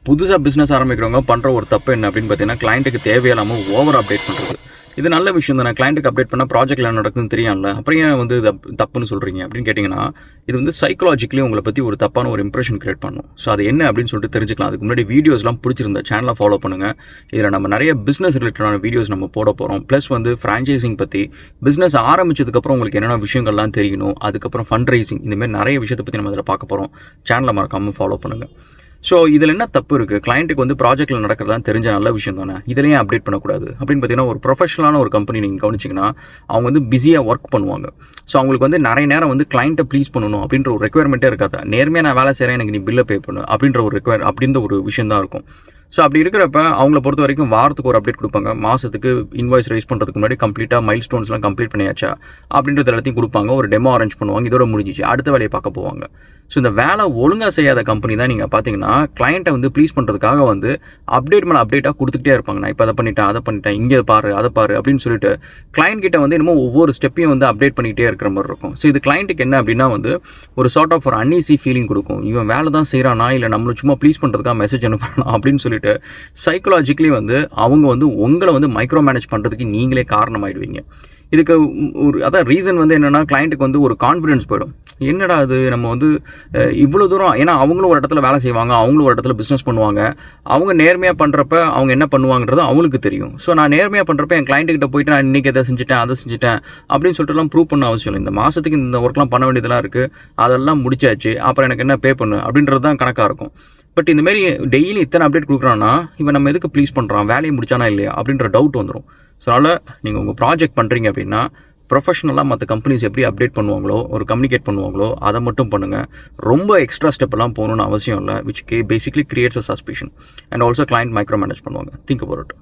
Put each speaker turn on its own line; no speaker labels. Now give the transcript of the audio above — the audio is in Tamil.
புதுசாக பிஸ்னஸ் ஆரம்பிக்கிறவங்க பண்ணுற ஒரு தப்பு என்ன அப்படின்னு பார்த்தீங்கன்னா, கிளைண்ட்டுக்கு தேவையில்லாமல் ஓவர் அப்டேட் பண்ணுறது. இது நல்ல விஷயம் தானே. கிளைண்ட்டுக்கு அப்டேட் பண்ணால் ப்ராஜெக்ட்டில் என்ன நடக்குதுன்னு தெரியும்ல. அப்புறம் ஏன் வந்து இது தப்புன்னு சொல்கிறீங்க அப்படின்னு கேட்டிங்கன்னா, இது வந்து சைக்காலஜிக்கலி உங்களை பற்றி ஒரு தப்பான ஒரு இம்ப்ரெஷன் கிரியேட் பண்ணும். ஸோ அது என்ன அப்படின்னு சொல்லிட்டு தெரிஞ்சுக்கலாம். அதுக்கு முன்னாடி வீடியோஸ்லாம் பிடிச்சிருந்தா சேனலை ஃபாலோ பண்ணுங்கள். இதில் நம்ம நிறைய பிஸ்னஸ் ரிலேட்டடான வீடியோஸ் நம்ம போட போகிறோம். ப்ளஸ் வந்து ஃப்ரான்ச்சைசிங் பற்றி, பிஸ்னஸ் ஆரம்பிச்சதுக்கப்புறம் உங்களுக்கு என்னென்ன விஷயங்கள்லாம் தெரியணும், அதுக்கப்புறம் ஃபண்ட் ரைசிங், இந்தமாதிரி நிறைய விஷயத்தை பற்றி நம்ம அதில் பார்க்க போகிறோம். சேனலை மறக்காமல் ஃபாலோ பண்ணுங்கள். ஸோ இதில் என்ன தப்பு இருக்குது? கிளைண்ட்டுக்கு வந்து ப்ராஜெக்ட்டில் நடக்கிறதா தெரிஞ்ச நல்ல விஷயம் தானே. இதிலையும் அப்டேட் பண்ணக்கூடாது அப்படின்னு பார்த்தீங்கன்னா, ஒரு ப்ரொஃபஷனலான ஒரு கம்பெனி நீங்கள் கவனிச்சிங்கன்னா, அவங்க வந்து பிஸியாக ஒர்க் பண்ணுவாங்க. ஸோ அவங்களுக்கு வந்து நிறைய நேரம் வந்து கிளைண்ட்டை ப்ளீஸ் பண்ணணும் அப்படின்ற ஒரு ரெக்குயர்மெண்ட்டே இருக்காது. நேர்மையாக நான் வேலை செய்கிறேன், எனக்கு நீ பில்லை பே பண்ணு அப்படின்ற ஒரு அப்படின்ற ஒரு விஷயம் தான் இருக்கும். ஸோ அப்படி இருக்கிறப்ப அவங்கள பொறுத்த வரைக்கும் வாரத்துக்கு ஒரு அப்டேட் கொடுப்பாங்க. மாதத்துக்கு இன்வாய்ஸ் ரைஸ் பண்ணுறதுக்கு முன்னாடி கம்ப்ளீட்டாக மைல் ஸ்டோன்ஸ்லாம் கம்ப்ளீட் பண்ணியாச்சா அப்படின்றது எல்லாத்தையும் கொடுப்பாங்க. ஒரு டெமோ அரேஞ்ச் பண்ணுவாங்க. இதோட முடிஞ்சிச்சு. அடுத்த வேலையை பார்க்க போவாங்க. ஸோ இந்த வேலை ஒழுங்காக செய்யாத கம்பெனி தான் நீங்கள் பார்த்தீங்கன்னா, கிளைண்ட்டை வந்து ப்ளீஸ் பண்ணுறதுக்காக வந்து அப்டேட் மேலே அப்டேட்டாக கொடுத்துக்கிட்டே இருப்பாங்க. நான் இப்போ அதை பண்ணிட்டேன், இங்கே பாரு, அதை பாரு அப்படின்னு சொல்லிட்டு கிளைண்ட் கிட்ட வந்து என்னமோ ஒவ்வொரு ஸ்டெப்பையும் வந்து அப்டேட் பண்ணிகிட்டே இருக்கிற மாதிரி இருக்கும். ஸோ இது கிளைண்ட்டுக்கு என்ன அப்படின்னா வந்து ஒரு சார்ட் ஆஃப் ஒரு அன்ஈஸி ஃபீலிங் கொடுக்கும். இவன் வேலை தான் செய்கிறானா, இல்லை நம்மளை சும்மா ப்ளீஸ் பண்ணுறதுக்காக மெசேஜ் அனுப்புறானா அப்படின்னு சொல்லிட்டு சைக்காலஜிக்கலி வந்து அவங்க வந்து உங்களை வந்து மைக்ரோ மேனேஜ் பண்ணுறதுக்கு நீங்களே காரணமாயிடுவீங்க. இதுக்கு அதான் ரீசன் வந்து என்னென்னா, கிளைண்ட்டுக்கு வந்து ஒரு கான்ஃபிடென்ஸ் போயிடும். என்னடா அது நம்ம வந்து இவ்வளோ தூரம், ஏன்னா அவங்களும் ஒரு இடத்துல வேலை செய்வாங்க, அவங்களும் ஒரு இடத்துல பிஸ்னஸ் பண்ணுவாங்க. அவங்க நேர்மையாக பண்ணுறப்ப அவங்க என்ன பண்ணுவாங்கிறது அவங்களுக்கு தெரியும். ஸோ நான் நேர்மையாக பண்ணுறப்ப என் கிளைண்ட்டுக்கிட்ட போயிட்டு நான் இன்றைக்கி எதை செஞ்சுட்டேன், அதை செஞ்சுட்டேன் அப்படின்னு சொல்லிட்டுலாம் ப்ரூவ் பண்ண அவசியம் இல்லை. இந்த மாதத்துக்கு இந்த ஒர்க்லாம் பண்ண வேண்டியதெல்லாம் இருக்குது, அதெல்லாம் முடிச்சாச்சு, அப்புறம் எனக்கு என்ன பே பண்ணு அப்படின்றது தான் கணக்காக இருக்கும். பட் இந்தமாரி டெய்லி இத்தனை அப்டேட் கொடுக்குறான்னா, இவன் நம்ம எதுக்கு ப்ளீஸ் பண்ணுறான், வேலையை முடிச்சானா இல்லையா அப்படின்ற டவுட் வந்துடும். ஸோ அதனால் நீங்கள் உங்கள் ப்ராஜெக்ட் பண்ணுறீங்க அப்படின்னா, ப்ரொஃபஷனலாக மற்ற கம்பெனிஸ் எப்படி அப்டேட் பண்ணுவாங்களோ, ஒரு கம்யூனிகேட் பண்ணுவாங்களோ அதை மட்டும் பண்ணுங்கள். ரொம்ப எக்ஸ்ட்ரா ஸ்டெப்லாம் போகணுன்னு அவசியம் இல்லை. Which basically creates a suspicion and also client micro manage பண்ணுவாங்க. Think about it.